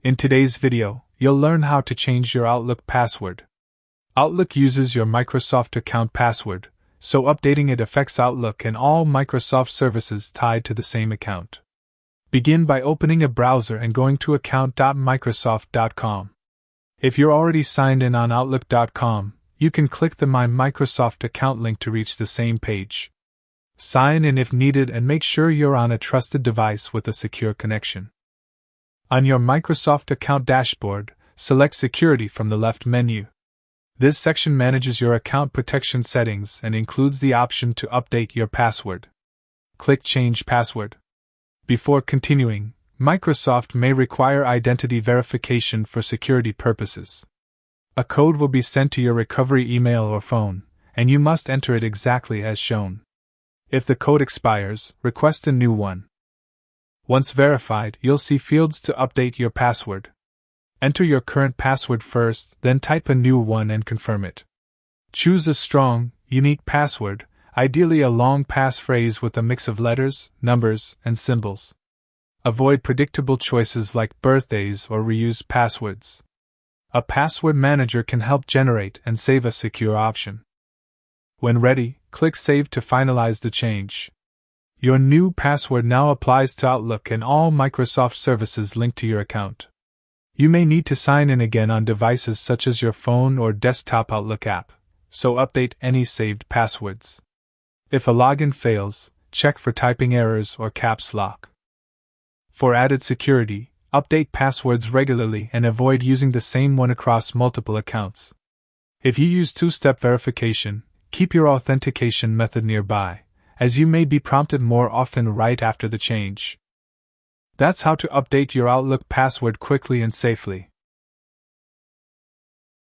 In today's video, you'll learn how to change your Outlook password. Outlook uses your Microsoft account password, so updating it affects Outlook and all Microsoft services tied to the same account. Begin by opening a browser and going to account.microsoft.com. If you're already signed in on Outlook.com, you can click the My Microsoft account link to reach the same page. Sign in if needed and make sure you're on a trusted device with a secure connection. On your Microsoft account dashboard, select Security from the left menu. This section manages your account protection settings and includes the option to update your password. Click Change Password. Before continuing, Microsoft may require identity verification for security purposes. A code will be sent to your recovery email or phone, and you must enter it exactly as shown. If the code expires, request a new one. Once verified, you'll see fields to update your password. Enter your current password first, then type a new one and confirm it. Choose a strong, unique password, ideally a long passphrase with a mix of letters, numbers, and symbols. Avoid predictable choices like birthdays or reused passwords. A password manager can help generate and save a secure option. When ready, click Save to finalize the change. Your new password now applies to Outlook and all Microsoft services linked to your account. You may need to sign in again on devices such as your phone or desktop Outlook app, so update any saved passwords. If a login fails, check for typing errors or caps lock. For added security, update passwords regularly and avoid using the same one across multiple accounts. If you use two-step verification, keep your authentication method nearby, as you may be prompted more often right after the change. That's how to update your Outlook password quickly and safely.